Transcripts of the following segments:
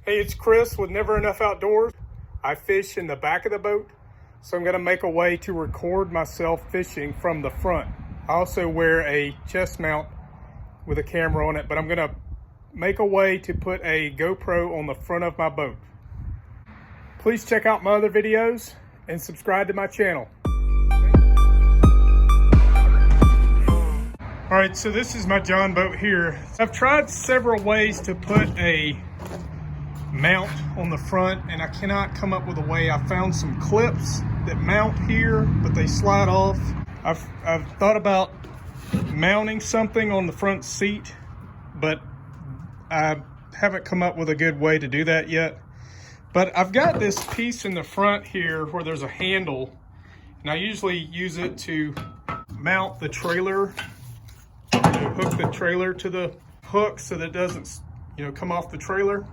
Hey, it's Chris with Never Enough Outdoors. I fish in the back of the boat, so I'm gonna make a way to record myself fishing from the front. I also wear a chest mount with a camera on it, but I'm gonna make a way to put a GoPro on the front of my boat. Please check out my other videos and subscribe to my channel. All right, so this is my John boat here. I've tried several ways to put a mount on the front and I cannot come up with a way. I found some clips that mount here, but they slide off. I've thought about mounting something on the front seat, but I haven't come up with a good way to do that yet. But I've got this piece in the front here where there's a handle, and I usually use it to mount the trailer, hook the trailer to the hook so that it doesn't, come off the trailer.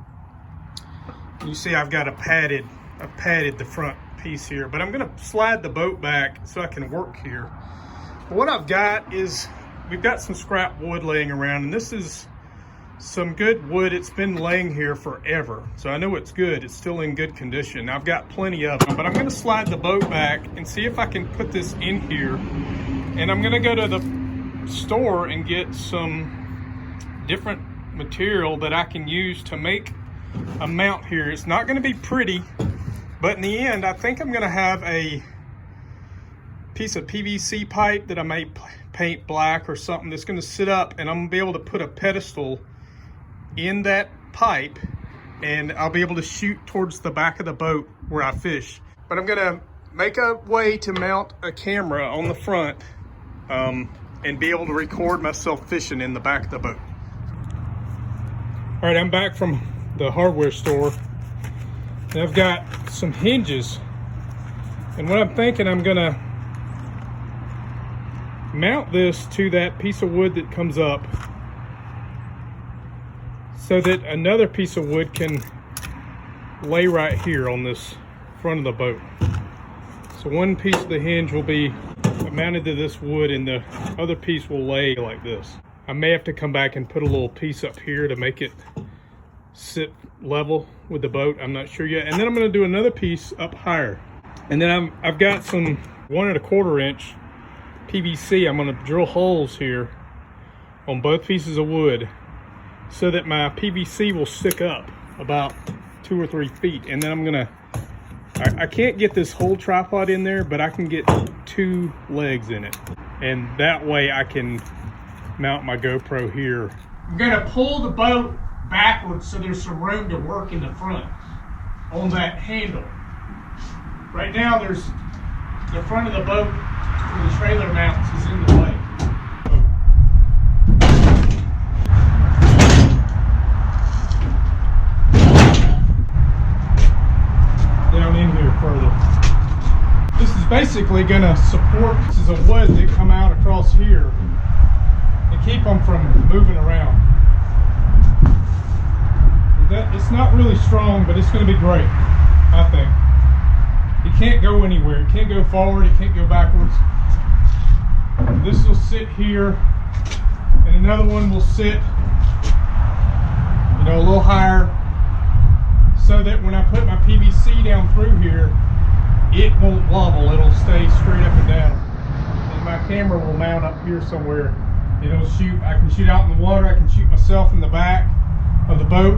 You see I've padded the front piece here, but I'm gonna slide the boat back so I can work here. But what I've got is, we've got some scrap wood laying around, and this is some good wood. It's been laying here forever, so I know it's good. It's still in good condition. I've got plenty of them, but I'm gonna slide the boat back and see if I can put this in here. And I'm gonna go to the store and get some different material that I can use to make a mount here. It's not going to be pretty, but in the end I think I'm going to have a piece of PVC pipe that I may paint black or something that's going to sit up, and I'm going to be able to put a pedestal in that pipe and I'll be able to shoot towards the back of the boat where I fish. But I'm going to make a way to mount a camera on the front and be able to record myself fishing in the back of the boat. All right, I'm back from the hardware store, and I've got some hinges, and what I'm thinking, I'm gonna mount this to that piece of wood that comes up so that another piece of wood can lay right here on this front of the boat. So one piece of the hinge will be mounted to this wood and the other piece will lay like this. I may have to come back and put a little piece up here to make it sit level with the boat. I'm not sure yet. And then I'm going to do another piece up higher. And then I've got some 1 1/4 inch PVC. I'm going to drill holes here on both pieces of wood so that my PVC will stick up about 2 or 3 feet. And then I'm going to, I can't get this whole tripod in there, but I can get 2 legs in it. And that way I can mount my GoPro here. I'm going to pull the boat backwards so there's some room to work in the front on that handle. Right now there's the front of the boat where the trailer mounts is in the way. Down in here further. This is basically going to support pieces of wood that come out across here and keep them from moving around. It's not really strong, but it's going to be great, I think. It can't go anywhere. It can't go forward. It can't go backwards. This will sit here, and another one will sit, a little higher, so that when I put my PVC down through here, it won't wobble. It'll stay straight up and down. And my camera will mount up here somewhere. It'll shoot. I can shoot out in the water. I can shoot myself in the back of the boat.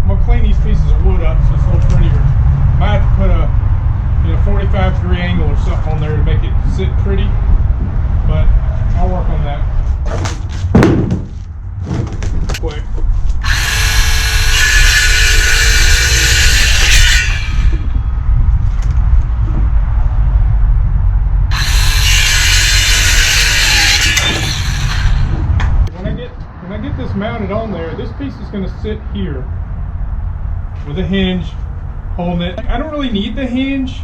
I'm gonna clean these pieces of wood up so it's a little prettier. Might have to put a 45-degree angle or something on there to make it sit pretty, but I'll work on that quick. When I get this mounted on there, this piece is going to sit here with a hinge holding it. I don't really need the hinge,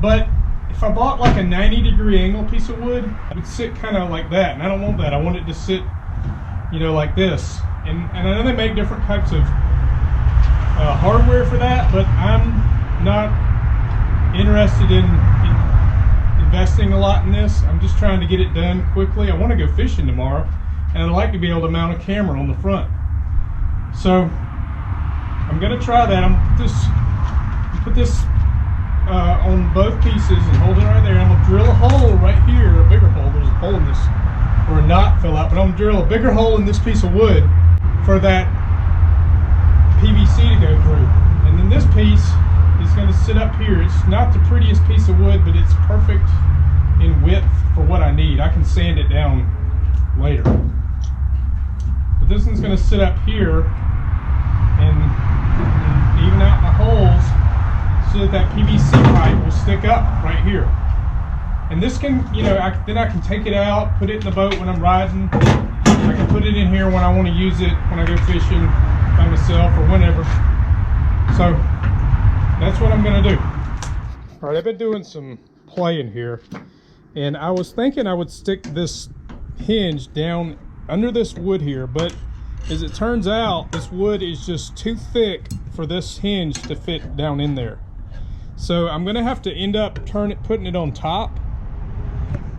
but if I bought like a 90-degree angle piece of wood, it would sit kind of like that, and I don't want that. I want it to sit, like this. And I know they make different types of hardware for that, but I'm not interested in investing a lot in this. I'm just trying to get it done quickly. I want to go fishing tomorrow, and I'd like to be able to mount a camera on the front. So I'm gonna try that. I'm put this on both pieces and hold it right there. I'm gonna drill a hole right here, a bigger hole. There's a hole in this where a knot fell out, but I'm gonna drill a bigger hole in this piece of wood for that PVC to go through. And then this piece is gonna sit up here. It's not the prettiest piece of wood, but it's perfect in width for what I need. I can sand it down later. But this one's gonna sit up here and even out my holes so that PVC pipe will stick up right here. And this can, you know, then I can take it out, put it in the boat when I'm riding. I can put it in here when I want to use it, when I go fishing by myself or whenever. So that's what I'm gonna do. All right, I've been doing some playing here, and I was thinking I would stick this hinge down under this wood here, but as it turns out, this wood is just too thick for this hinge to fit down in there. So I'm gonna have to end up putting it on top,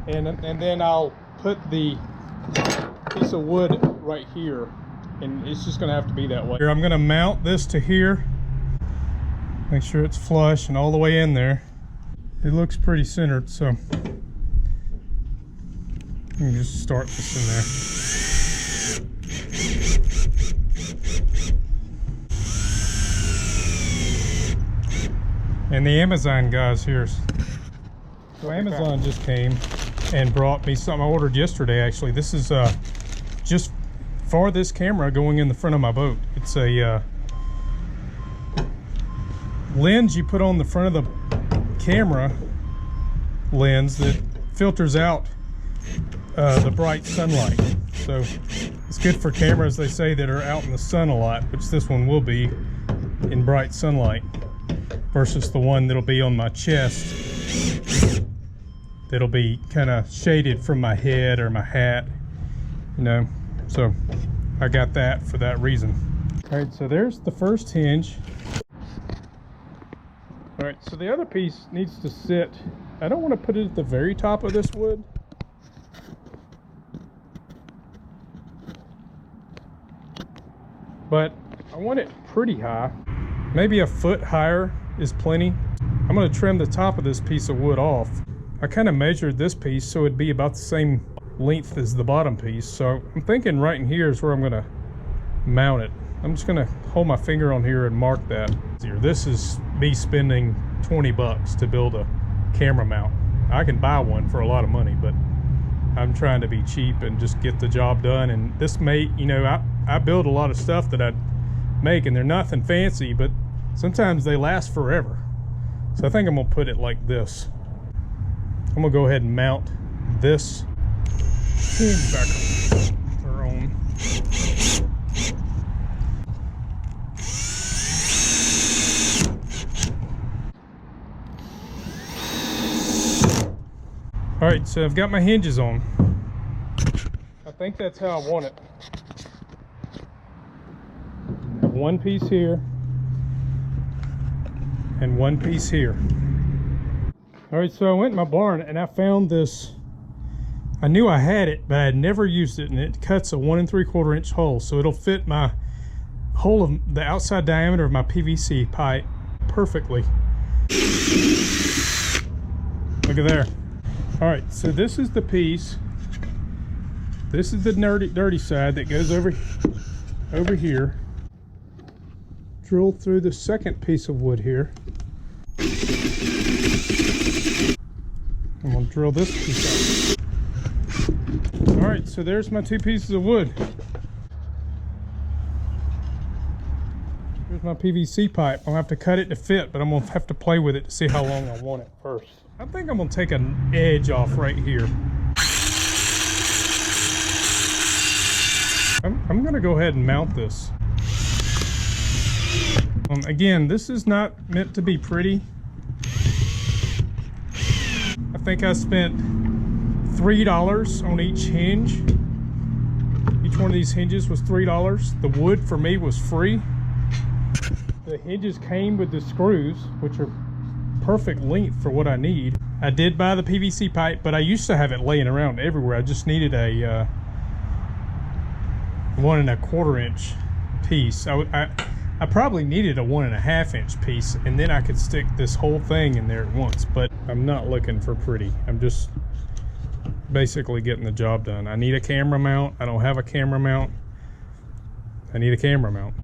and then I'll put the piece of wood right here, and it's just gonna have to be that way. Here, I'm gonna mount this to here, make sure it's flush and all the way in there. It looks pretty centered, so you can just start this in there. And the Amazon guys here. So Amazon just came and brought me something I ordered yesterday, actually. This is just for this camera going in the front of my boat. It's a lens you put on the front of the camera lens that filters out the bright sunlight. So it's good for cameras, they say, that are out in the sun a lot, which this one will be in bright sunlight, versus the one that'll be on my chest that'll be kind of shaded from my head or my hat, you know. So I got that for that reason. All right, so there's the first hinge. All right, so the other piece needs to sit. I don't want to put it at the very top of this wood. But I want it pretty high. Maybe a foot higher is plenty. I'm going to trim the top of this piece of wood off. I kind of measured this piece so it'd be about the same length as the bottom piece. So I'm thinking right in here is where I'm going to mount it. I'm just going to hold my finger on here and mark that. This is me spending 20 bucks to build a camera mount. I can buy one for a lot of money, but I'm trying to be cheap and just get the job done. And this may, you know, I build a lot of stuff that I make, and they're nothing fancy, but sometimes they last forever. So I think I'm gonna put it like this. I'm gonna go ahead and mount this hinge back on. All right, so I've got my hinges on. I think that's how I want it. I have one piece here and one piece here. All right, so I went in my barn and I found this. I knew I had it, but I had never used it, and it cuts a 1 3/4 inch hole, so it'll fit my hole of the outside diameter of my PVC pipe perfectly. Look at there. All right, so this is the piece. This is the dirty side that goes over here. Drill through the second piece of wood here. I'm gonna drill this piece out. All right, so there's my two pieces of wood. Here's my PVC pipe. I'll have to cut it to fit, but I'm gonna have to play with it to see how long I want it first. I think I'm gonna take an edge off right here. I'm gonna go ahead and mount this. Again, this is not meant to be pretty. I think I spent $3 on each hinge. Each one of these hinges was $3. The wood for me was free. The hinges came with the screws, which are perfect length for what I need. I did buy the PVC pipe, but I used to have it laying around everywhere. I just needed a 1 1/4 inch piece. I I probably needed a 1.5 inch piece, and then I could stick this whole thing in there at once, but I'm not looking for pretty. I'm just basically getting the job done. I need a camera mount. I don't have a camera mount. I need a camera mount.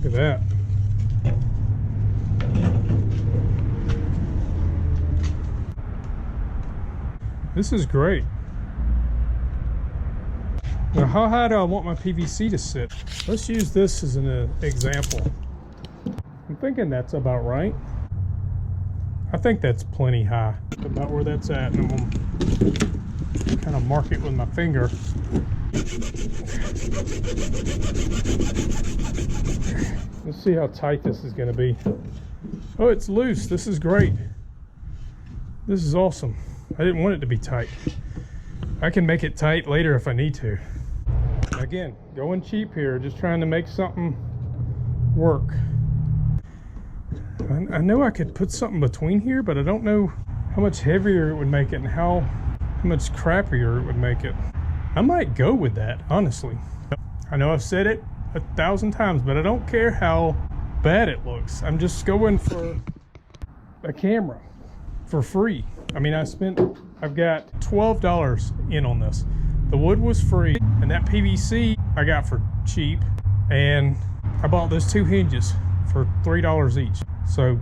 Look at that. This is great. Now, how high do I want my PVC to sit? Let's use this as an example. I'm thinking that's about right. I think that's plenty high. About where that's at, and I'm gonna kind of mark it with my finger. Let's see how tight this is gonna be. Oh, it's loose. This is great. This is awesome. I didn't want it to be tight. I can make it tight later if I need to. Again, going cheap here, just trying to make something work. I know I could put something between here, but I don't know how much heavier it would make it and how much crappier it would make it. I might go with that, honestly. I know I've said it 1,000 times, but I don't care how bad it looks. I'm just going for a camera for free. I mean, I've got $12 in on this. The wood was free, and that PVC I got for cheap, and I bought those 2 hinges for $3 each. So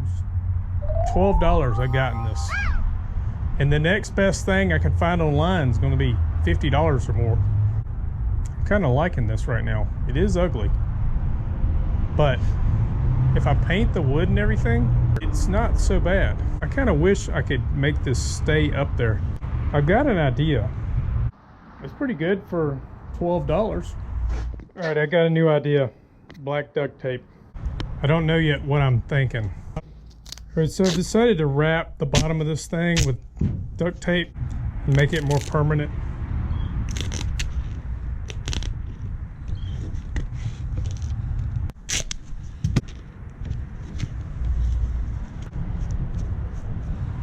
$12 I got in this. And the next best thing I can find online is going to be $50 or more. I'm kind of liking this right now. It is ugly, but if I paint the wood and everything, it's not so bad. I kind of wish I could make this stay up there. I've got an idea. It's pretty good for $12. All right, I got a new idea. Black duct tape. I don't know yet what I'm thinking. All right, so I've decided to wrap the bottom of this thing with duct tape and make it more permanent.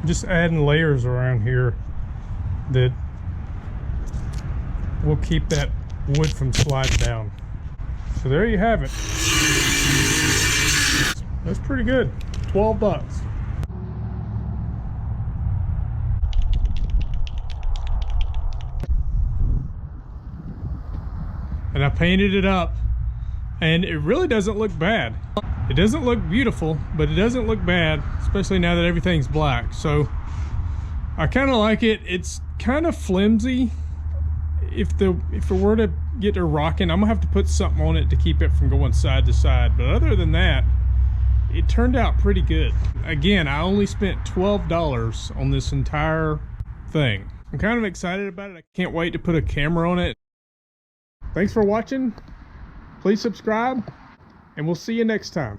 Just adding layers around here that will keep that wood from sliding down. So there you have it. That's pretty good. 12 bucks. And I painted it up, and it really doesn't look bad. It doesn't look beautiful, but it doesn't look bad, especially now that everything's black. So I kind of like it. It's kind of flimsy. If it were to get to rocking, I'm gonna have to put something on it to keep it from going side to side. But other than that, it turned out pretty good. Again, I only spent $12 on this entire thing. I'm kind of excited about it. I can't wait to put a camera on it. Thanks for watching. Please subscribe, and we'll see you next time.